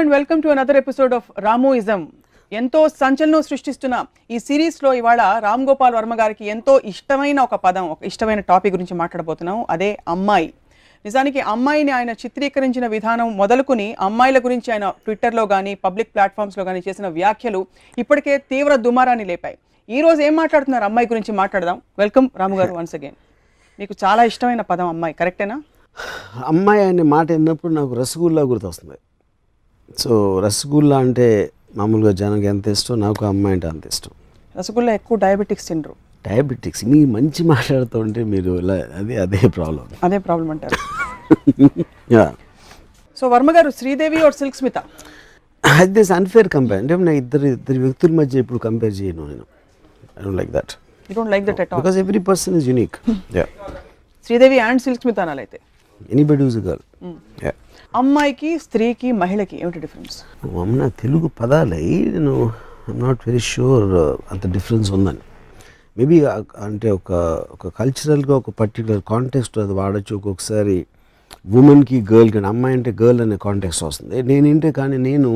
And welcome to another episode of Ramuism. ఎంతో సంచలనం సృష్టిస్తున్న ఈ సిరీస్లో ఇవాళ రామ్ గోపాల్ వర్మ గారికి ఎంతో ఇష్టమైన ఒక పదం, ఒక ఇష్టమైన టాపిక్ గురించి మాట్లాడబోతున్నాం. అదే అమ్మాయి. నిజానికి అమ్మాయిని ఆయన చిత్రీకరించిన విధానం మొదలుకొని అమ్మాయిల గురించి ఆయన ట్విట్టర్లో కానీ పబ్లిక్ ప్లాట్ఫామ్స్లో కానీ చేసిన వ్యాఖ్యలు ఇప్పటికే తీవ్ర దుమారాన్ని లేపాయి. ఈ రోజు ఏం మాట్లాడుతున్నారు అమ్మాయి గురించి మాట్లాడదాం. వెల్కమ్ రాము గారు వన్స్ అగైన్. మీకు చాలా ఇష్టమైన పదం అమ్మాయి, కరెక్టేనా? అమ్మాయి అనే మాట విన్నప్పుడు నాకు రసగుల్లా గుర్తొస్తుంది. సో రసగుల్లా అంటే మామూలుగా జనానికి ఎంత ఇష్టం, నాకు అమ్మాయి అంటే అంత ఇష్టం. రసగుల్లా ఎక్కువ డయాబెటిక్స్ తినరు. డయాబెటిక్స్ మీ మంచి మాట్లాడుతూ ఉంటే మీరు అదే ప్రాబ్లం అంటారు. సో వర్మ గారు, శ్రీదేవి ఆర్ సిల్క్ స్మిత? అది అన్ఫేర్ కంపేర్. అంటే నేను ఇద్దరు వ్యక్తుల మధ్య ఇప్పుడు కంపేర్ చేయను. నేను I don't like that. You don't like that at all? Because every person is unique. Sridevi and Silk Smitha అనాలైతే ఎనీబడి హూస్ ఎ గర్ల్. అమ్మాయికి, స్త్రీకి, మహిళకి ఏమిటి డిఫరెన్స్? అమ్మ తెలుగు పదాలై నేను ఐఎమ్ నాట్ వెరీ షూర్ అంత డిఫరెన్స్ ఉందని. మేబీ అంటే ఒక కల్చరల్గా ఒక పర్టికులర్ కాంటెక్స్ట్ అది వాడచ్చు. ఒక్కొక్కసారి ఉమెన్కి గర్ల్ కానీ, అమ్మాయి అంటే గర్ల్ అనే కాంటెక్స్ట్ వస్తుంది. నేను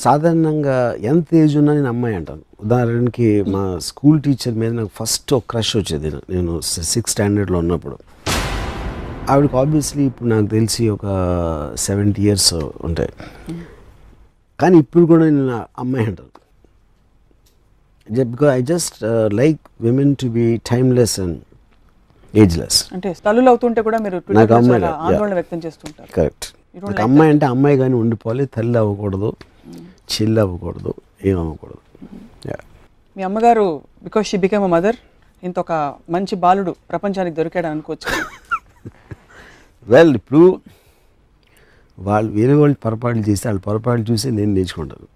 సాధారణంగా ఎంత ఏజ్ ఉన్నా నేను అమ్మాయి అంటాను. ఉదాహరణకి మా స్కూల్ టీచర్ మీద నాకు ఫస్ట్ ఒక క్రష్ వచ్చేది. నేను 6th స్టాండర్డ్లో ఉన్నప్పుడు. ఆవిడకి ఆబ్వియస్లీ ఇప్పుడు నాకు తెలిసి ఒక 70 years ఉంటాయి. కానీ ఇప్పుడు కూడా నేను అమ్మాయి అంటాను. Because I just like women to be timeless and ageless. అంటే తల్లులు అవుతుంటే కూడా మీరు ఆందోళన వ్యక్తం చేస్తుంటారు. కరెక్ట్. అమ్మాయి అంటే అమ్మాయి కానీ ఉండిపోవాలి, తల్లి అవ్వకూడదు, చెల్లి అవ్వకూడదు, ఏం అవ్వకూడదు. మీ అమ్మగారు because she become a mother, ఇంత ఒక మంచి బాలుడు ప్రపంచానికి దొరికాడు అనుకోవచ్చు. వెల్, ఇప్పుడు వేరే వాళ్ళు పొరపాట్లు చేస్తే వాళ్ళ పొరపాట్లు చూసి నేను నేర్చుకుంటాను.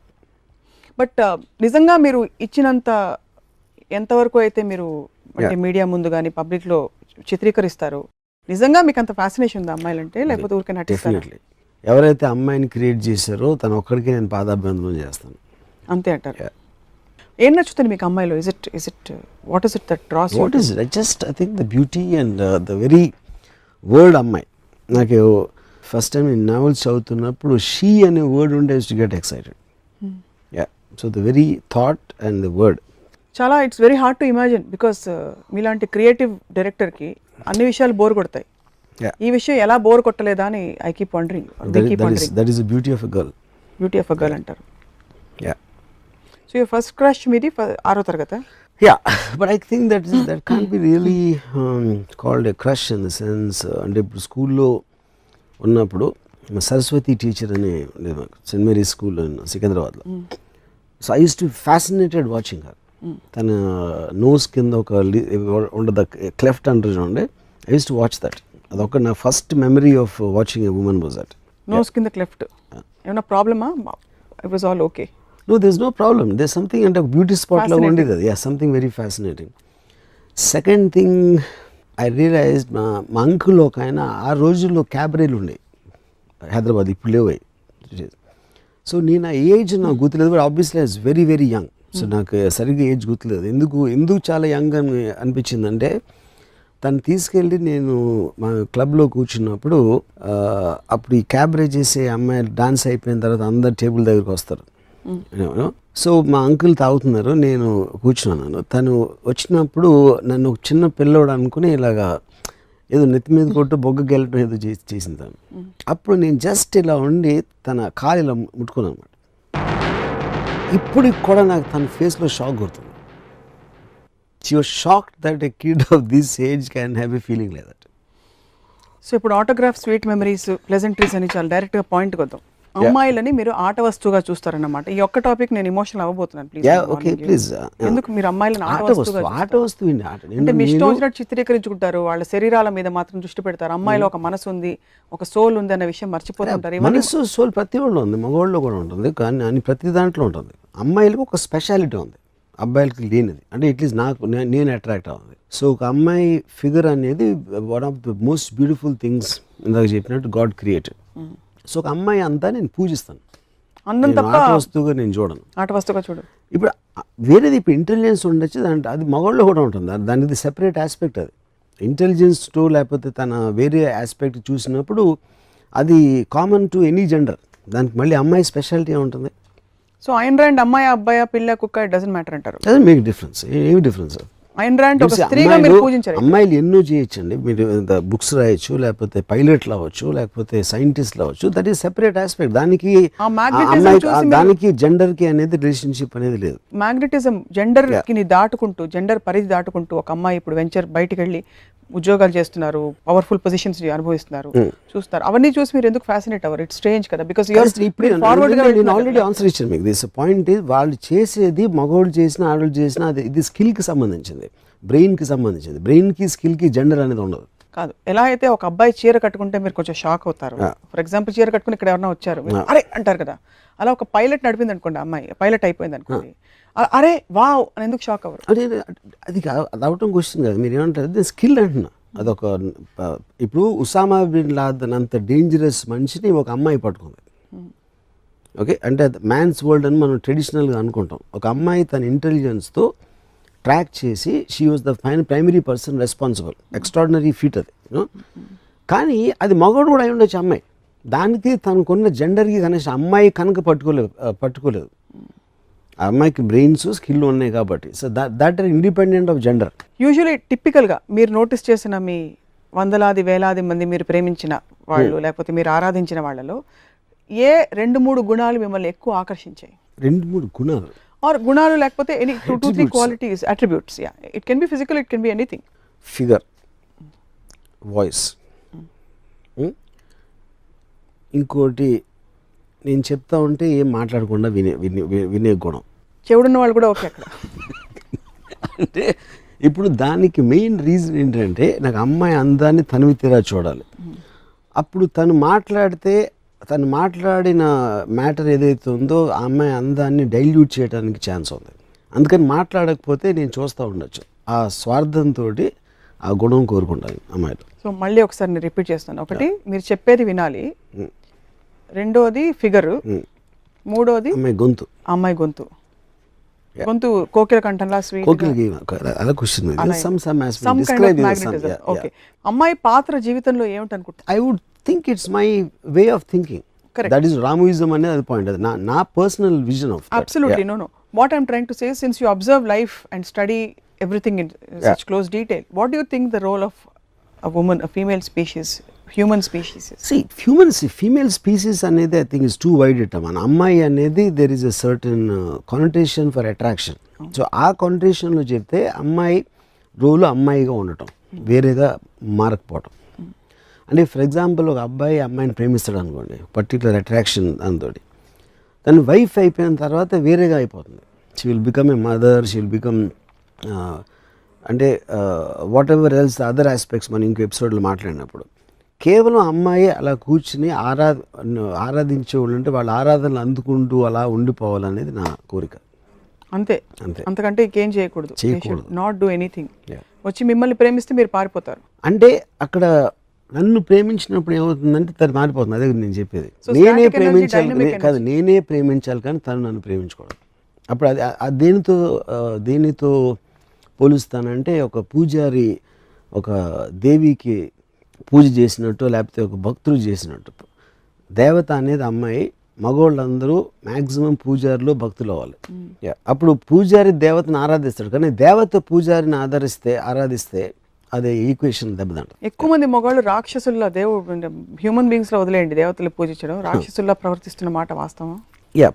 బట్ నిజంగా మీరు ఇచ్చినంత ఎంతవరకు అయితే మీరు అంటే మీడియా ముందు కానీ పబ్లిక్లో చిత్రీకరిస్తారు, నిజంగా మీకు అంత ఫ్యాసినేషన్ ఉందా అమ్మాయిలంటే, లేకపోతే ఊరికే నటిస్తారు? డెఫినెట్లీ. ఎవరైతే అమ్మాయిని క్రియేట్ చేశారో తను ఒక్కడికి నేను పాదాభివందనం చేస్తాను. అంతే అంటారు. ఏం నచ్చుతుంది మీకు అమ్మాయిలో? Is it what is it that draws? What is it? I think the beauty and the very word అమ్మాయి. నాకు ఫస్ట్ టైం నేను నావెల్స్ చదువుతున్నప్పుడు షీ అనే వర్డ్ ఉంటే to get excited. So the very thought and the word చాలా it's very hard to imagine. Because మీలాంటి creative డైరెక్టర్కి అన్ని విషయాలు బోర్ కొడతాయి. ఈ విషయం ఎలా బోర్ కొట్టలేదా అని I keep wondering. That is the beauty of a girl. Beauty of a girl అంటారు. సో యువర్ ఫస్ట్ క్రష్ మీది 6వ తరగతి? Yeah, but I think that can't be really called a crush in the sense. అంటే ఇప్పుడు స్కూల్లో ఉన్నప్పుడు Saraswati teacher అని ఉండేది మాకు, సెయింట్ మేరీస్ స్కూల్ సికింద్రాబాద్లో. So I used to fascinated watching her. తన నోస్ కింద ఒక ఉండదు, క్లెఫ్ట్ అంటారు ఉండే. I used to watch that. అదొక నా first memory of watching a woman was that. Nose కింద క్లెఫ్ట్ ఏమైనా ప్రాబ్లమా? It was all okay? No, there's no problem. There's something అంటే బ్యూటీ స్పాట్ లాగా ఉండేది అది. Something very fascinating. Second thing I realise మా అంకుల్ ఒక ఆయన ఆ రోజుల్లో క్యాబరేలు ఉండేవి హైదరాబాద్, ఇప్పుడు లేవు. సో నేను ఆ ఏజ్ నాకు గుర్తులేదు, but obviously I was very very young. So నాకు సరిగ్గా ఏజ్ గుర్తులేదు. ఎందుకు చాలా యంగ్ అని అనిపించిందంటే, తను తీసుకెళ్ళి నేను మా క్లబ్లో కూర్చున్నప్పుడు, అప్పుడు ఈ క్యాబరే చేసే అమ్మాయి డాన్స్ అయిపోయిన తర్వాత అందరు టేబుల్ దగ్గరికి వస్తారు. సో మా అంకుల్ తాగుతున్నారు, నేను కూర్చున్నాను. తను వచ్చినప్పుడు నన్ను ఒక చిన్న పిల్లోడు అనుకుని ఇలాగా ఏదో నెత్తి మీద కొట్టు బొగ్గ గెలటం ఏదో చేసింది తను. అప్పుడు నేను జస్ట్ ఇలా ఉండి తన కాలు ఇలా ముట్టుకున్నాను అనమాట. ఇప్పుడు కూడా నాకు తన ఫేస్లో షాక్ కొడుతుంది. She was shocked that a kid of this age can have a feeling like that. So ఇప్పుడు ఆటోగ్రాఫ్, స్వీట్ మెమరీస్, ప్లెజెంట్రీస్ అని చాలా డైరెక్ట్గా పాయింట్కి వద్దాం. అమ్మాయిలని మీరు ఆట వస్తువుగా చూస్తారన్నమాట. ఈ ఒక్క టాపిక్ నేను ఎమోషనల్ అవ్వబోతున్నాను. ప్లీజ్. ఎందుకు మీరు అమ్మాయిలను ఆట వస్తువు అంటే మీ ఇష్టం వచ్చినట్టు చిత్రీకరించుకుంటారు? వాళ్ళ శరీరాల మీద మాత్రం దృష్టి పెడతారు. అమ్మాయిలో ఒక మనసు ఉంది, ఒక సోల్ ఉంది అన్న విషయం మర్చిపోతుంటారు. మనసు, సోల్ ప్రతి వాళ్ళు ఉంది, మగవాళ్ళు కూడా ఉంటుంది, కానీ ప్రతి దాంట్లో ఉంటుంది. అమ్మాయిలకు ఒక స్పెషాలిటీ ఉంది, అబ్బాయిలకి లేనిది. అంటే అట్లీస్ట్ నేను అట్రాక్ట్ అవుతుంది. సో ఒక అమ్మాయి ఫిగర్ అనేది one of the most beautiful things ఇందాక చెప్పినట్టు గాడ్ క్రియేటెడ్. సో ఒక అమ్మాయి అంతా నేను పూజిస్తాను. ఆట వస్తువుగా నేను చూడను. ఆట వస్తువుగా చూడు. ఇప్పుడు వేరేది ఇప్పుడు ఇంటెలిజెన్స్ ఉండొచ్చు, అది మగవాళ్ళు కూడా ఉంటుంది. దానికి సెపరేట్ ఆస్పెక్ట్. అది ఇంటెలిజెన్స్ టు లేకపోతే తన వేరే ఆస్పెక్ట్ చూసినప్పుడు అది కామన్ టు ఎనీ జెండర్. దానికి మళ్ళీ అమ్మాయి స్పెషాలిటీ ఏముంటుంది? సో ఐన్ ర్యాండ్ అమ్మాయి అబ్బాయి పిల్ల కుక్క ఇట్ డజంట్ మ్యాటర్ అంటారు. అది మీకు డిఫరెన్స్ ఏమి డిఫరెన్స్? ఐన్ ర్యాండ్ ఒక స్త్రీగా మీరు పూజించారు. అమ్మాయిలు ఎన్నో చేయొచ్చండి, మీరు బుక్స్ రాయొచ్చు, లేకపోతే పైలట్లు అవ్వచ్చు, లేకపోతే సైంటిస్ట్లు అవ్వచ్చు, దట్ ఈస్ సెపరేట్ ఆస్పెక్ట్. దానికి దానికి జెండర్ కి అనేది రిలేషన్షిప్ అనేది లేదు. మ్యాగ్నెటిజం జెండర్ కి దాటుకుంటూ, జెండర్ పరిధి దాటుకుంటూ ఒక అమ్మాయి ఇప్పుడు వెంచర్ బయటికి వెళ్ళి ఉద్యోగాలు చేస్తున్నారు, పవర్ఫుల్ పొజిషన్స్ అనుభవిస్తున్నారు, చూస్తారు. అవన్నీ చూసి మీరు ఎందుకు ఫ్యాసినేట్ అవ్వరు? ఇట్స్ స్ట్రేంజ్ కదా, బికాస్ నేను ఆల్రెడీ ఆన్సర్ ఇచ్చాను మీకు. దిస్ పాయింట్ ఇస్, వాళ్ళు చేసేది మగవాళ్ళు చేసిన ఆడవాళ్ళు చేసిన అది ఇది స్కిల్ కి సంబంధించింది, బ్రెయిన్ కి సంబంధించింది. బ్రెయిన్ కి స్కిల్ కి జెండర్ అనేది ఉండదు. కాదు, ఎలా అయితే ఒక అబ్బాయి చీర కట్టుకుంటే మీరు కొంచెం షాక్ అవుతారు. ఫర్ ఎగ్జాంపుల్ చీర కట్టుకుని ఇక్కడ ఎవరైనా వచ్చారు అరే అంటారు కదా, అలా ఒక పైలట్ నడిపింది అనుకోండి, అమ్మాయి పైలట్ అయిపోయింది అనుకోండి, అరే వావ్ అని ఎందుకు షాక్ అవ్వరు? అదే అది అవటం క్వశ్చన్ కాదు, మీరు ఏమంటారు అది స్కిల్ అంటున్నా. అదొక ఇప్పుడు ఉసామా బిన్ లాదెన్ అంత డేంజరస్ మనిషిని ఒక అమ్మాయి పట్టుకుంది. ఓకే, అంటే మ్యాన్స్ వరల్డ్ అని మనం ట్రెడిషనల్గా అనుకుంటాం. ఒక అమ్మాయి తన ఇంటెలిజెన్స్తో ట్రాక్ చేసి she was the primary person responsible. Extraordinary feet అది. కానీ అది మగవాడు కూడా అయి ఉండొచ్చు అమ్మాయి. దానికి తనకున్న జెండర్కి కనీసం అమ్మాయి కనుక పట్టుకోలేదు. ఆ అమ్మాయికి బ్రెయిన్స్ స్కిల్ ఉన్నాయి కాబట్టి. So that are independent of gender. Usually టిపికల్గా మీరు నోటీస్ చేసిన మీ వందలాది వేలాది మంది మీరు ప్రేమించిన వాళ్ళు లేకపోతే మీరు ఆరాధించిన వాళ్ళలో ఏ 2-3 గుణాలు మిమ్మల్ని ఎక్కువ ఆకర్షించాయి? 2-3 గుణాలు ఆర్ గుణాలు లేకపోతే any 2-3 qualities, attributes. Yeah, it can B physical, it can be anything. Figure, voice, ఇంకోటి నేను చెప్తా ఉంటే ఏం మాట్లాడకుండా వినే గుణం. చెవుడున్న వాళ్ళు కూడా ఓకే అక్కడ. అంటే ఇప్పుడు దానికి మెయిన్ రీజన్ ఏంటంటే నాకు అమ్మాయి అందాన్ని తనివి తీరా చూడాలి. అప్పుడు తను మాట్లాడిన మ్యాటర్ ఏదైతే ఉందో ఆ అమ్మాయి అందాన్ని డైల్యూట్ చేయడానికి ఛాన్స్ ఉంది. అందుకని మాట్లాడకపోతే నేను చూస్తూ ఉండొచ్చు. ఆ స్వార్థంతో ఆ గుణం కోరుకుంటాను అమ్మాయిలు. సో మళ్ళీ ఒకసారి నేను రిపీట్ చేస్తాను. ఒకటి, మీరు చెప్పేది వినాలి. రెండోది ఫిగర్. మూడోది అమ్మాయి గొంతు కోకిల కంఠంలా స్వీట్. ఓకే, అమ్మాయి పాత్ర జీవితంలో ఏమిటనుకుంటా? I would think it's my way of thinking. That is Ramuism అనేది అది పాయింట్. అది నా personal vision of. Absolutely. No what I'm trying to say, since you observe life and study everything in such close detail, what do you think the role of a woman, a female species, human species is? See, female species anedi I think is too wide a term. An ammayi anedi there is a certain connotation for attraction. So aa connotation lo chepte ammayi role ammayi ga undatam, verega మారకపోవటం. అంటే for example ఒక అబ్బాయి అమ్మాయిని ప్రేమిస్తాడు అనుకోండి, particular attraction దాంతోటి, తను wife అయిపోయిన తర్వాత వేరేగా అయిపోతుంది. She will become a mother, she will become అంటే whatever else other aspects మనం ఇంకో ఎపిసోడ్లో మాట్లాడినప్పుడు. కేవలం అమ్మాయి అలా కూర్చుని ఆరాధించే వాళ్ళు అంటే వాళ్ళ ఆరాధనలు అందుకుంటూ అలా ఉండిపోవాలనేది నా కోరిక. అంతే, అంతకంటే ఇంకేం చేయకూడదు. Not do anything. వచ్చి మిమ్మల్ని ప్రేమిస్తే మీరు పారిపోతారు. అంటే అక్కడ నన్ను ప్రేమించినప్పుడు ఏమవుతుందంటే తను మారిపోతుంది. అదే నేను చెప్పేది. నేనే ప్రేమించాలి కానీ తను నన్ను ప్రేమించుకోవడం. అప్పుడు అది దేనితో పోలుస్తానంటే ఒక పూజారి ఒక దేవికి పూజ చేసినట్టు, లేకపోతే ఒక భక్తులు చేసినట్టు. దేవత అనేది అమ్మాయి, మగవాళ్ళందరూ మ్యాక్సిమం పూజారులు భక్తులు అవ్వాలి. అప్పుడు పూజారి దేవతను ఆరాధిస్తాడు, కానీ దేవత పూజారిని ఆరాధిస్తే అదే ఈక్వేషన్ దెబ్బతింట. ఎక్కువ మంది మగవాళ్ళు రాక్షసుల్లా, దేవుడు హ్యూమన్ బీయింగ్స్ లో వదిలేయండి, దేవతలు పూజించడం, రాక్షసుల్లా ప్రవర్తిస్తున్న మాట వాస్తవం?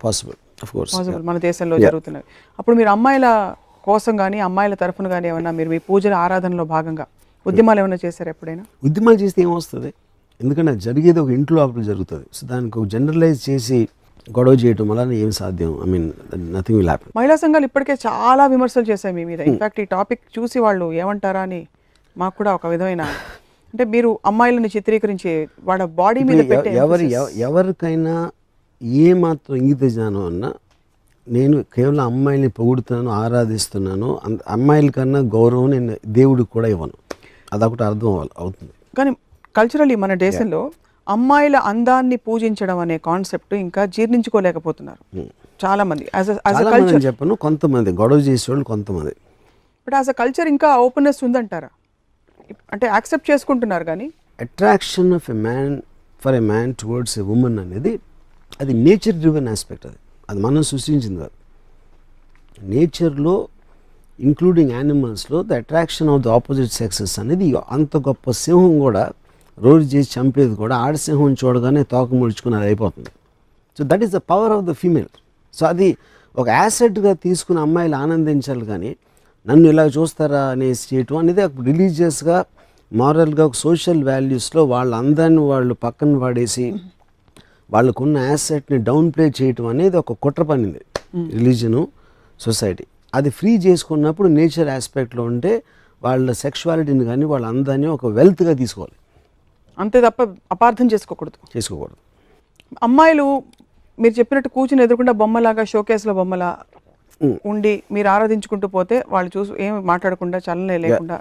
పాసిబుల్, ఆఫ్ కోర్స్ పాసిబుల్, మన దేశంలో జరుగుతున్నవి. అప్పుడు మీరు అమ్మాయిల కోసం కానీ అమ్మాయిల తరఫున కానీ ఏమన్నా మీరు మీ పూజల ఆరాధనలో భాగంగా ఉద్యమాలు ఏమైనా చేశారు ఎప్పుడైనా? ఉద్యమాలు చేస్తే ఏమొస్తుంది? ఎందుకంటే అది జరిగేది ఒక ఇంట్లో లోపల జరుగుతుంది. సో దానికి ఒక జనరలైజ్ చేసి గొడవ చేయడం వల్ల ఏం సాధ్యం? I mean nothing will happen. మహిళా సంఘాలు ఇప్పటికే చాలా విమర్శలు చేశాయి మీ మీద. ఇన్ఫాక్ట్ ఈ టాపిక్ చూసి వాళ్ళు ఏమంటారా అని మాకు కూడా ఒక విధమైన, అంటే మీరు అమ్మాయిలను చిత్రీకరించి వాళ్ళ బాడీ మీద పెట్టే ఎవరికైనా ఏ మాత్రం ఇంగిత జ్ఞానం అన్నా, నేను కేవలం అమ్మాయిని పొగుడుతున్నాను, ఆరాధిస్తున్నాను, అమ్మాయిల కన్నా గౌరవం నేను దేవుడికి కూడా ఇవ్వను, అదొకటి అర్థం అవుతుంది. కానీ కల్చరల్లీ మన దేశంలో అమ్మాయిల అందాన్ని పూజించడం అనే కాన్సెప్ట్ ఇంకా జీర్ణించుకోలేకపోతున్నారు చాలా మంది. చెప్పను, కొంతమంది గొడవ చేసేవాళ్ళు కొంతమంది. బట్ యాజ్ అ కల్చర్ ఇంకా ఓపెన్నెస్ ఉందంటారా? అంటే యాక్సెప్ట్ చేసుకుంటున్నారు కానీ attraction of a man for a man towards a women అనేది అది నేచర్ డ్రివెన్ ఆస్పెక్ట్, అది మనం సృష్టించింది కాదు. నేచర్లో ఇంక్లూడింగ్ యానిమల్స్లో the attraction of the opposite sexes అనేది అంత గొప్ప సింహం కూడా రోజు చేసి చంపేది కూడా ఆడసింహం చూడగానే తోక ముడుచుకుని అది అయిపోతుంది. So that is the power of the female. So అది ఒక యాసెట్గా తీసుకుని అమ్మాయిలు ఆనందించాలి, కానీ నన్ను ఇలా చూస్తారా అనేసి చేయటం అనేది ఒక రిలీజియస్గా మారల్గా ఒక సోషల్ వాల్యూస్లో వాళ్ళ అందాన్ని వాళ్ళు పక్కన పడేసి వాళ్ళకున్న యాసెట్ని డౌన్ ప్లే చేయటం అనేది ఒక కుట్ర పనింది రిలీజను సొసైటీ. అది ఫ్రీ చేసుకున్నప్పుడు నేచర్ ఆస్పెక్ట్లో ఉంటే వాళ్ళ సెక్షువాలిటీని కానీ వాళ్ళ అందాన్ని ఒక వెల్త్గా తీసుకోవాలి, అంతే తప్ప అపార్థం చేసుకోకూడదు. అమ్మాయిలు మీరు చెప్పినట్టు కూర్చుని ఎదురుకుండా బొమ్మలాగా షోకేస్లో బొమ్మలా ఉండి మీరు ఆరాధించుకుంటూ పోతే వాళ్ళు చూసి ఏమి మాట్లాడకుండా చలనే లేకుండా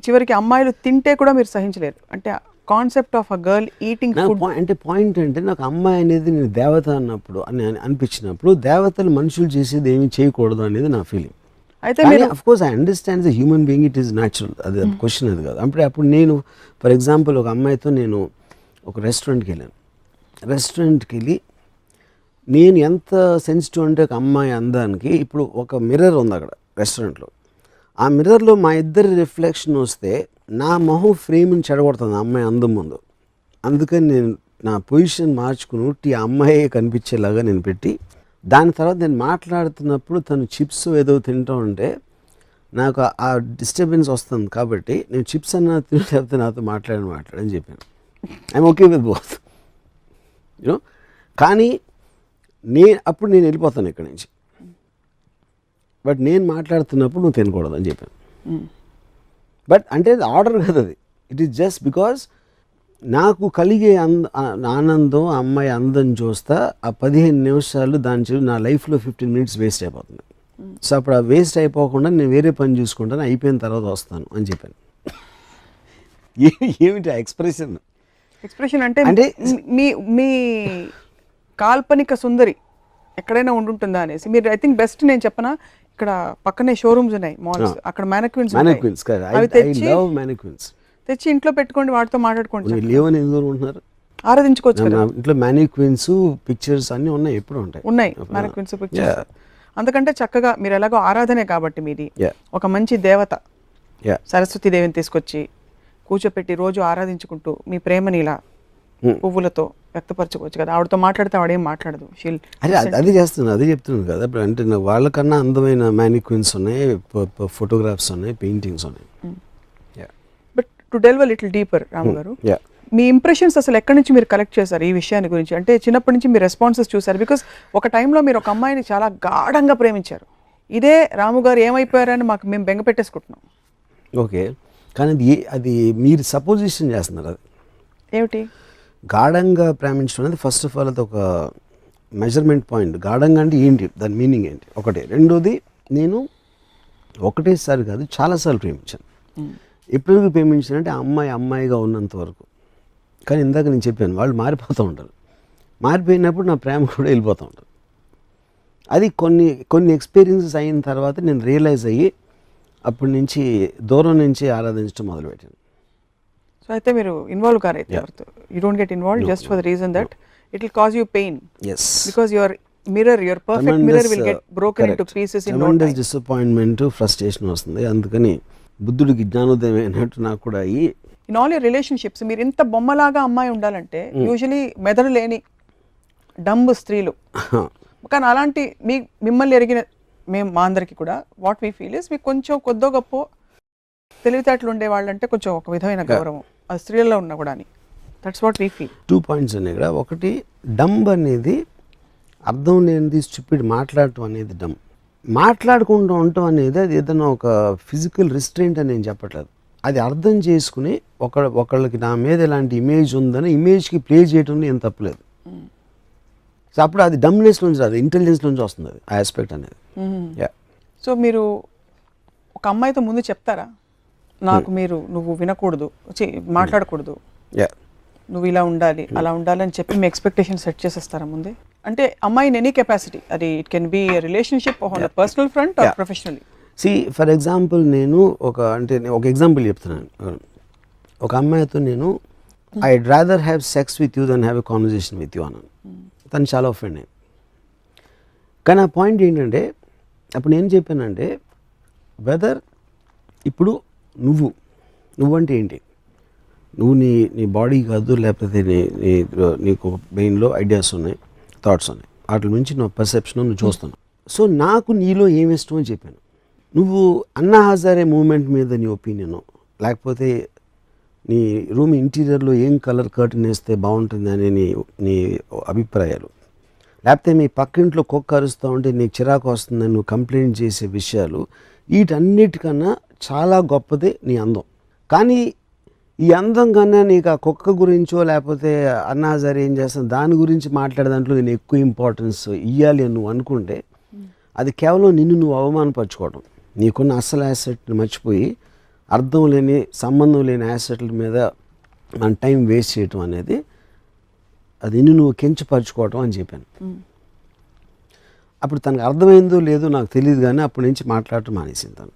చివరికి అమ్మాయిలు తింటే కూడా మీరు సహించలేరు. అంటే concept of a girl eating food అంటే పాయింట్ అంటే నాకు అమ్మాయి అనేది నేను దేవత అన్నప్పుడు అనిపించినప్పుడు దేవతలు మనుషులు చేసేది ఏమి చేయకూడదు అనేది నా ఫీలింగ్. అయితే మీరు of course I understand the human being, it is natural, అది క్వశ్చన్ అది కాదు. అప్పుడు నేను ఫర్ ఎగ్జాంపుల్ ఒక అమ్మాయితో నేను ఒక రెస్టారెంట్కి వెళ్ళాను. రెస్టారెంట్కి వెళ్ళి నేను ఎంత సెన్సిటివ్ అంటే ఒక అమ్మాయి అందానికి, ఇప్పుడు ఒక మిర్రర్ ఉంది అక్కడ రెస్టారెంట్లో, ఆ మిర్రర్లో మా ఇద్దరి రిఫ్లెక్షన్ వస్తే నా మొహం ఫ్రేమ్ని చెడగొడుతుంది ఆ అమ్మాయి అందం ముందు. అందుకని నేను నా పొజిషన్ మార్చుకుని ఆ అమ్మాయి కనిపించేలాగా నేను పెట్టి, దాని తర్వాత నేను మాట్లాడుతున్నప్పుడు తను చిప్స్ ఏదో తింటూ ఉంటే నాకు ఆ డిస్టర్బెన్స్ వస్తుంది, కాబట్టి నేను చిప్స్ అన్న తింటే నాతో మాట్లాడని చెప్పాను. I'm okay with both you know. కానీ అప్పుడు నేను వెళ్ళిపోతాను ఇక్కడి నుంచి, బట్ నేను మాట్లాడుతున్నప్పుడు నువ్వు తినకూడదు అని చెప్పాను. బట్ అంటే అది ఆర్డర్ కదా, అది ఇట్ ఈస్ జస్ట్ బికాజ్ నాకు కలిగే ఆనందం అమ్మాయి అందం చూస్తా ఆ 15 నిమిషాలు దాని నా లైఫ్లో 15 మినిట్స్ వేస్ట్ అయిపోతుంది. సో అప్పుడు ఆ వేస్ట్ అయిపోకుండా నేను వేరే పని చూసుకుంటాను, అయిపోయిన తర్వాత వస్తాను అని చెప్పాను. ఏమిటి ఆ ఎక్స్ప్రెషన్ అంటే మీ మీ కాల్పనిక సుందరి ఎక్కడైనా ఉంటుందా అనేసి మీరు ఐ థింక్ బెస్ట్ నేను చెప్పనా, ఇక్కడ పక్కనే షోరూమ్స్ ఉన్నాయి, మాల్స్, అక్కడ మ్యానిక్విన్స్ తెచ్చి ఇంట్లో పెట్టుకోండి, వాటితో మాట్లాడుకోండి. లేవని ఎందుకు ఉంటున్నారు, ఆరాధించుకోవచ్చు కదా ఇంట్లో మ్యానిక్విన్స్ పిక్చర్స్ అన్ని ఉన్నాయి, ఎప్పుడు ఉన్నాయి మ్యానిక్విన్స్ పిక్చర్స్. అందుకంటే చక్కగా మీరు ఎలాగో ఆరాధనే కాబట్టి మీది ఒక మంచి దేవత సరస్వతి దేవిని తీసుకొచ్చి కూర్చోపెట్టి రోజు ఆరాధించుకుంటూ మీ ప్రేమని ఇలా పువ్వులతో వ్యక్తపరచుకోవచ్చు కదా. ఆవిడతో మాట్లాడితే ఆవిడేం మాట్లాడదు. అది చేస్తున్నాను, అదే చెప్తున్నాను కదా. అంటే వాళ్ళకన్నా అందమైన మ్యానిక్విన్స్ ఉన్నాయి, ఫోటోగ్రాఫ్స్ ఉన్నాయి, పెయింటింగ్స్ ఉన్నాయి. But to delve a little deeper Ramu garu, మీ ఇంప్రెషన్స్ అసలు ఎక్కడి నుంచి మీరు కలెక్ట్ చేశారు ఈ విషయాన్ని గురించి? అంటే చిన్నప్పటి నుంచి మీరు రెస్పాన్సెస్ చూసారు, బికాస్ ఒక టైంలో మీరు ఒక అమ్మాయిని చాలా గాఢంగా ప్రేమించారు. ఇదే రాము గారు ఏమైపోయారని మేము బెంగ పెట్టేసుకుంటున్నాం. ఓకే, కానీ అది మీరు సపోజిషన్ చేస్తున్నారు. అది ఏమిటి గాఢంగా ప్రేమించడం అనేది ఫస్ట్ ఆఫ్ ఆల్ అది ఒక మెజర్మెంట్ పాయింట్. గాఢంగా అంటే ఏంటి, దాని మీనింగ్ ఏంటి ఒకటి. రెండోది, నేను ఒకటేసారి కాదు చాలాసార్లు ప్రేమించాను. ఎప్పుడు ప్రేమించానంటే అమ్మాయిగా ఉన్నంత వరకు. కానీ ఇందాక నేను చెప్పాను, వాళ్ళు మారిపోతూ ఉంటారు. మారిపోయినప్పుడు నా ప్రేమ కూడా వెళ్ళిపోతూ ఉంటుంది. అది కొన్ని ఎక్స్పీరియన్సెస్ అయిన తర్వాత నేను రియలైజ్ అయ్యి అప్పటి నుంచి దూరం నుంచి ఆరాధించడం మొదలుపెట్టాను. సో అయితే మీరు ఇన్వాల్వ్ కారైతే ఎవరితో you don't get involve just for the reason that it will cause you pain. Yes. Because your perfect mirror will get broken into pieces in no time. Disappointment, frustration వస్తుంది. అందుకని బుద్ధుడికి జ్ఞానోదయం అయినట్టు నాకు కూడా అయ్యి ఇన్ ఆల్ యువర్ రిలేషన్షిప్స్ మీరు ఇంత బొమ్మలాగా అమ్మాయి ఉండాలంటే యూజువలీ మెదడు లేని డంబ్ స్త్రీలు. కానీ అలాంటి మిమ్మల్ని ఎరిగిన మా అందరికి కూడా వాట్ వీ ఫీల్ ఇస్ మీకు కొంచెం కొద్దో గొప్ప తెలివితేటలు ఉండే వాళ్ళంటే కొంచెం ఒక విధమైన గౌరవం అది స్త్రీలలో ఉన్నా కూడా అని. That's what we feel. 2 points ఉన్నాయి ఇక్కడ. ఒకటి, డంబ్ అనేది అర్థం లేనిది, స్టూపిడ్ మాట్లాడటం అనేది డంబ్. మాట్లాడుకుంటూ ఉండటం అనేది అది ఏదైనా ఒక ఫిజికల్ రిస్ట్రెయింట్ అని నేను చెప్పట్లేదు. అది అర్థం చేసుకుని ఒకళ్ళకి నా మీద ఇలాంటి ఇమేజ్ ఉందని ఇమేజ్కి ప్లే చేయటంలో ఏం తప్పలేదు. సో అప్పుడు అది డమ్నెస్ నుంచి రాదు, ఇంటెలిజెన్స్ నుంచి వస్తుంది అది, ఆ ఆస్పెక్ట్ అనేది. సో మీరు ఒక అమ్మాయితో ముందు చెప్తారా, నాకు నువ్వు వినకూడదు, మాట్లాడకూడదు, నువ్వు ఇలా ఉండాలి అలా ఉండాలి అని చెప్పి మీ ఎక్స్పెక్టేషన్ సెట్ చేసేస్తారా ముందే? అంటే అమ్మాయి ఇన్ ఎనీ కెపాసిటీ, అది it can be relationship on the personal front or professionally. For example నేను ఒక ఎగ్జాంపుల్ చెప్తున్నాను. ఒక అమ్మాయితో నేను I'd rather have sex with you then have a conversation with you అన్నాను. తను చాలా ఒఫెండ్ అయ్యింది. కానీ ఆ పాయింట్ ఏంటంటే అప్పుడు నేను చెప్పానంటే వెదర్ ఇప్పుడు నువ్వంటే ఏంటి, నువ్వు నీ బాడీ కాదు, లేకపోతే నీకు బ్రెయిన్లో ఐడియాస్ ఉన్నాయి, థాట్స్ ఉన్నాయి, వాటి నుంచి నా పర్సెప్షన్ నువ్వు చూస్తున్నావు. సో నాకు నీలో ఏమి ఇష్టం అని చెప్పాను. నువ్వు అన్నా హజారే మూమెంట్ మీద నీ ఒపీనియను, లేకపోతే నీ రూమ్ ఇంటీరియర్లో ఏం కలర్ కర్టన్ వేస్తే బాగుంటుంది అనే నీ అభిప్రాయాలు, లేకపోతే మీ పక్కింట్లో కుక్క అరుస్తూ ఉంటే నీకు చిరాకు వస్తుందని నువ్వు కంప్లైంట్ చేసే విషయాలు, వీటన్నిటికన్నా చాలా గొప్పది నీ అందం. కానీ ఈ అందం కన్నా నీకు ఆ కుక్క గురించో లేకపోతే అన్నా హజారే ఏం చేస్తాను దాని గురించి మాట్లాడే దాంట్లో నేను ఎక్కువ ఇంపార్టెన్స్ ఇవ్వాలి అని నువ్వు అనుకుంటే అది కేవలం నిన్ను నువ్వు అవమానపరచుకోవడం. నీకున్న అసలు యాసెట్ని మర్చిపోయి అర్థం లేని సంబంధం లేని యాసెట్ల మీద మన టైం వేస్ట్ చేయటం అనేది అది నిన్ను నువ్వు కించపరచుకోవటం అని చెప్పాను. అప్పుడు తనకు అర్థమైందో లేదో నాకు తెలియదు, కానీ అప్పటి నుంచి మాట్లాడటం మానేసింది తను.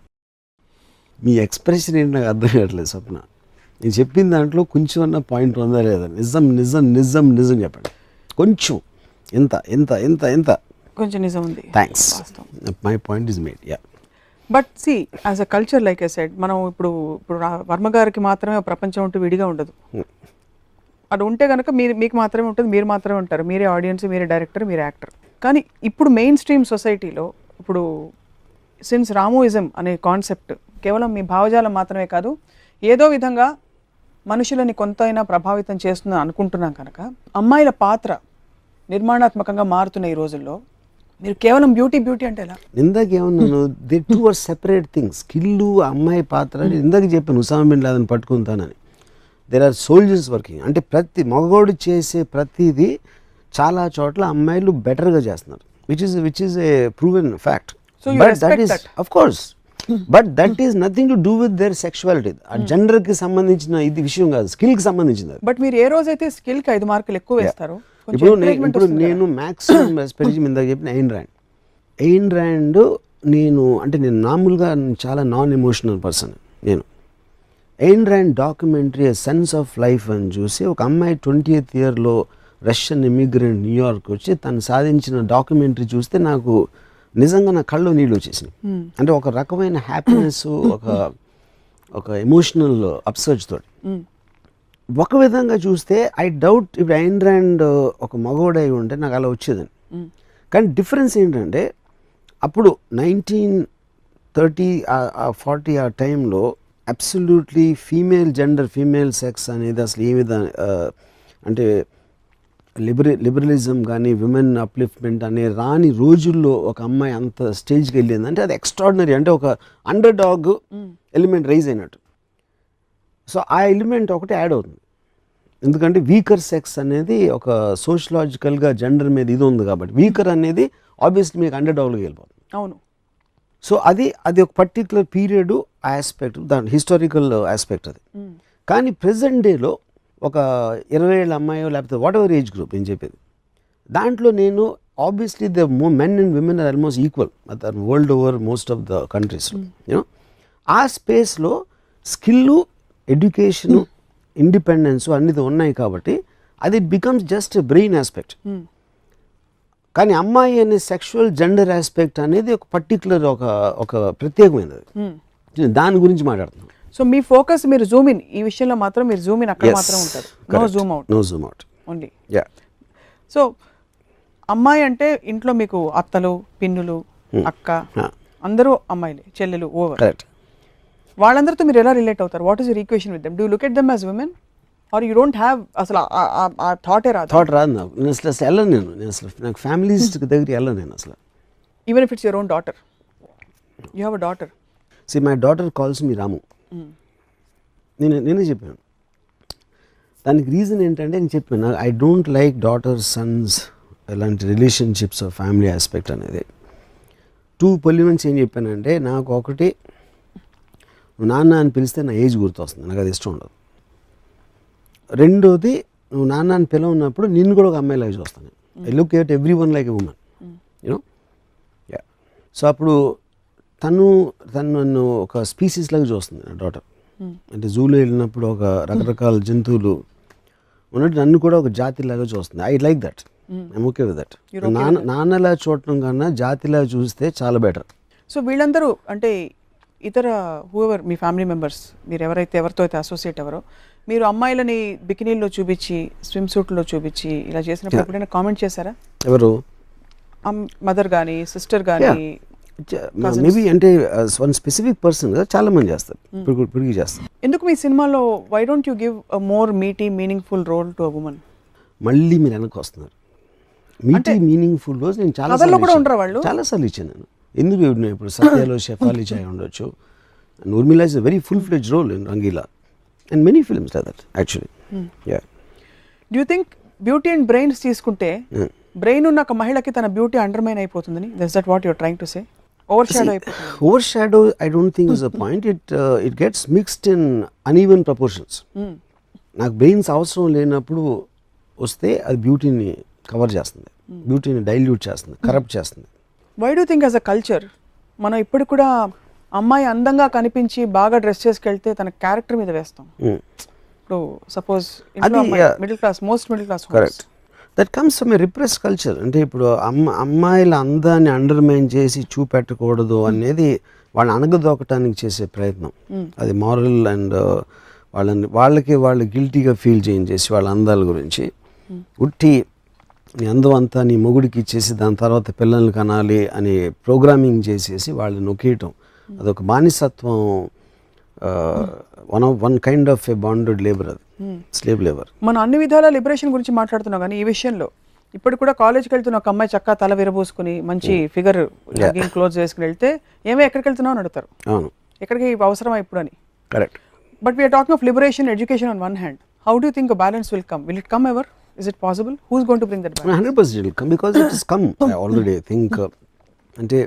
మీ ఎక్స్ప్రెషన్ ఏంటి నాకు అర్థం కావట్లేదు స్వప్న. నేను చెప్పిన దాంట్లో కొంచెం అన్న పాయింట్ ఉందా లేదా? నిజం నిజం నిజం నిజం చెప్పండి. కొంచెం ఎంత ఎంత ఎంత ఎంత కొంచెం నిజం ఉంది. Thanks, my point is made. Yeah, but see as a culture like I said, మనం ఇప్పుడు వర్మ గారికి మాత్రమే ప్రపంచం ఉంటూ విడిగా ఉండదు. అది ఉంటే కనుక మీకు మాత్రమే ఉంటుంది, మీరు మాత్రమే ఉంటారు, మీరే ఆడియన్స్, మీరే డైరెక్టర్, మీరే యాక్టర్. కానీ ఇప్పుడు మెయిన్ స్ట్రీమ్ సొసైటీలో ఇప్పుడు సిన్స్ రామోయిజం అనే కాన్సెప్ట్ కేవలం మీ భావజాలం మాత్రమే కాదు, ఏదో విధంగా మనుషులని కొంతైనా ప్రభావితం చేస్తుందని అనుకుంటున్నాం కనుక అమ్మాయిల పాత్ర నిర్మాణాత్మకంగా మారుతున్న ఈ రోజుల్లో మీరు కేవలం బ్యూటీ అంటే ఎలా? ఇందాక ఏమన్నాను, they too are separate things. Skill అమ్మాయి పాత్ర ఇందాక చెప్పాను, ఉసామా బిన్ లాదెన్ పట్టుకుంటానని. There are soldiers working. అంటే ప్రతి మగవాడు చేసే ప్రతిదీ చాలా చోట్ల అమ్మాయిలు బెటర్గా చేస్తున్నారు, which is a proven fact. But that is of course, but that is nothing to do with their sexuality. ఆ జెండర్కి సంబంధించిన ఇది విషయం కాదు, స్కిల్కి సంబంధించింది. బట్ మీరు ఏ రోజైతే స్కిల్కి 5 మార్కులు ఎక్కువ వేస్తారో, ఇప్పుడు నేను మ్యాక్సిమం రెస్పెక్ట్ ఇందాక చెప్పిన ఎయిన్ ర్యాండ్ నేను మామూలుగా చాలా నాన్ ఎమోషనల్ పర్సన్. నేను Ayn Rand documentary sense of life అని చూసి, ఒక అమ్మాయి 20th ఇయర్లో రష్యన్ ఇమిగ్రెంట్ న్యూయార్క్ వచ్చి తను సాధించిన డాక్యుమెంటరీ చూస్తే నాకు నిజంగా నా కళ్ళు నీళ్ళు వచ్చేసినాయి. అంటే ఒక రకమైన హ్యాపీనెస్, ఒక ఎమోషనల్ అప్సర్జ్ తోటి. ఒక విధంగా చూస్తే ఐ డౌట్ ఇప్పుడు ఎయిన్ ర్యాండ్ ఒక మగవాడై ఉంటే నాకు అలా వచ్చేదని. కానీ డిఫరెన్స్ ఏంటంటే అప్పుడు 1930 40 ఆ టైంలో అబ్సల్యూట్లీ ఫీమేల్ సెక్స్ అనేది అసలు ఏ విధంగా అంటే లిబరలిజం కానీ విమెన్ అప్లిఫ్ట్మెంట్ అనే రాని రోజుల్లో ఒక అమ్మాయి అంత స్టేజ్కి వెళ్ళింది అంటే అది ఎక్స్ట్రాడినరీ. అంటే ఒక అండర్ డాగ్ ఎలిమెంట్ రైజ్ అయినట్టు. సో ఆ ఎలిమెంట్ ఒకటి యాడ్ అవుతుంది, ఎందుకంటే వీకర్ సెక్స్ అనేది ఒక సోషలాజికల్గా జెండర్ మీద ఇది ఉంది కాబట్టి వీకర్ అనేది ఆబ్వియస్లీ మీకు అండర్ డాగ్లోకి వెళ్ళిపోతుంది. అవును. సో అది ఒక పర్టికులర్ పీరియడ్ ఆస్పెక్ట్, దాని హిస్టారికల్ ఆస్పెక్ట్ అది. కానీ ప్రెజెంట్ డేలో ఒక 20 ఏళ్ళ అమ్మాయో లేకపోతే వాట్ ఎవర్ ఏజ్ గ్రూప్ నేను చెప్పేది, దాంట్లో నేను obviously the men and women are almost equal world over most of the countries. You know ఆ స్పేస్లో స్కిల్, ఎడ్యుకేషను, ఇండిపెండెన్స్ అన్నీ ఉన్నాయి కాబట్టి అది బికమ్స్ జస్ట్ బ్రెయిన్ ఆస్పెక్ట్. కానీ అమ్మాయి అనే సెక్షువల్ జెండర్ ఆస్పెక్ట్ అనేది ఒక పర్టికులర్ ఒక ప్రత్యేకమైనది. దాని గురించి మాట్లాడుతున్నాం. సో మీ ఫోకస్ మీరు జూమ్ ఇన్ ఈ విషయంలో మాత్రం మీరు జూమ్ ఇన్ అక్కడ మాత్రం ఉంటారు, no zoom out only. So అమ్మాయి అంటే ఇంట్లో మీకు అత్తలు, పిన్నులు, అక్క అందరూ అమ్మాయిలే, చెల్లెలు ఓవర్. వాళ్ళందరితో మీరు ఎలా రిలేట్ అవుతారు? What is your equation with them? Do you look at them as women or you don't have అసలు ఆ థాట్ రాదు నాకు. నేను అసలు వెళ్ళను, నేను అసలు నాకు ఫ్యామిలీస్ దగ్గరికి వెళ్ళను నేను అసలు. Even if it's your own daughter, you have a daughter. See my daughter calls me Ramu. నేనే చెప్పాను దానికి రీజన్ ఏంటంటే, నేను చెప్పాను I don't like daughter sons ఇలాంటి రిలేషన్షిప్స్ ఫ్యామిలీ ఆస్పెక్ట్ అనేది. 2 ఎలిమెంట్స్ ఏం చెప్పానంటే, నాకు ఒకటి నువ్వు నాన్న అని పిలిస్తే నా ఏజ్ గుర్తొస్తుంది, నాకు అది ఇష్టం ఉండదు. రెండోది నువ్వు నాన్న అని పిలవన్నప్పుడు నిన్ను కూడా ఒక అమ్మాయిలాగా చూస్తాను. I look at every one like a women, you know. Yeah, so అప్పుడు తను నన్ను ఒక స్పీసీస్ లాగా చూస్తుంది నా డాటర్. అంటే జూలో వెళ్ళినప్పుడు ఒక రకరకాల జంతువులు ఉన్నట్టు నన్ను కూడా ఒక జాతిలాగా చూస్తుంది. I like that. I'm okay with that. నాన్నలా చూడటం కన్నా జాతిలా చూస్తే చాలా బెటర్. సో వీళ్ళందరూ అంటే ఇతర హూఎవర్ మీ ఫ్యామిలీ మెంబర్స్ మీరు ఎవరితో అయితే అసోసియేట్ ఎవరో మీరు అమ్మాయిలని బికినీల్లో చూపించి స్విమ్ సూట్లో చూపించి ఇలా చేసినప్పుడు ఎప్పుడైనా కామెంట్ చేశారా? ఎవరు? మదర్ కానీ సిస్టర్ కానీ? మేబీ అంటే వన్ స్పెసిఫిక్ పర్సన్ చాలా మంది చేస్తారు, ఇప్పటికీ చేస్తారు. ఎందుకు మీ సినిమాలో why don't you give a more meaty meaningful role to a woman? మళ్ళీ మీరు వెనక్కి వస్తున్నారు. మీటీ మీనింగ్ఫుల్ రోల్స్ నేను చాలాసార్లు ఇచ్చాను నేను. ఎందుకు ఇప్పుడు సత్యాలో షెఫాలి చాయ్ ఉండొచ్చు, and Urmila is a very full fledged role in Rangeela and many films like that actually. Do you think beauty and brains తీసుకుంటే బ్రెయిన్ ఉన్న ఒక మహిళకి తన బ్యూటీ అండర్మైన్ అయిపోతుందని? That's that what your trying to say? Overshadow I don't think is a point. It gets mixed in uneven proportions. నాకు brains అవసరం లేనప్పుడు వస్తే అది బ్యూటీని కవర్ చేస్తుంది, బ్యూటీని డైల్యూట్ చేస్తుంది, కరప్ట్ చేస్తుంది. Why do think as a culture మనం ఇప్పుడు కూడా అమ్మాయి అందంగా కనిపించి బాగా డ్రెస్ చేసుకెళ్తే తన క్యారెక్టర్ మీద వేస్తాం? ఇప్పుడు suppose middle class, most middle class, correct, that comes from a repress culture. అంటే ఇప్పుడు అమ్మాయిల అందాన్ని అండర్మైన్ చేసి చూపెట్టకూడదు అనేది వాళ్ళని అణగదొక్కటానికి చేసే ప్రయత్నం. అది మారల్ అండ్ వాళ్ళు గిల్టీగా ఫీల్ చేయించేసి వాళ్ళ అందాల గురించి ఉట్టి నీ అందం అంతా నీ మొగుడికి ఇచ్చేసి దాని తర్వాత పిల్లల్ని కనాలి అని ప్రోగ్రామింగ్ చేసేసి వాళ్ళని నొక్కేయటం, అదొక బానిసత్వం. One kind of A bonded labour, అది స్లేవ్ లేబర్. మనం అన్ని విధాల లిబరేషన్ గురించి మాట్లాడుతున్నాం కానీ ఈ విషయంలో ఇప్పుడు కూడా కాలేజ్కి వెళ్తున్న ఒక అమ్మాయి చక్కగా తల విరబోసుకుని మంచి ఫిగర్ క్లోజ్ వేసుకుని వెళ్తే ఎక్కడికి వెళ్తున్నావు అని అడుగుతారు. అవును, ఎక్కడికి అవసరమా ఇప్పుడు అని. Correct. But we're talking of liberation, education on one hand. How do think balance will come? Will it come ever? Is it possible? Who's going to bring that balance? 100% it will come because it has come. I already think అంటే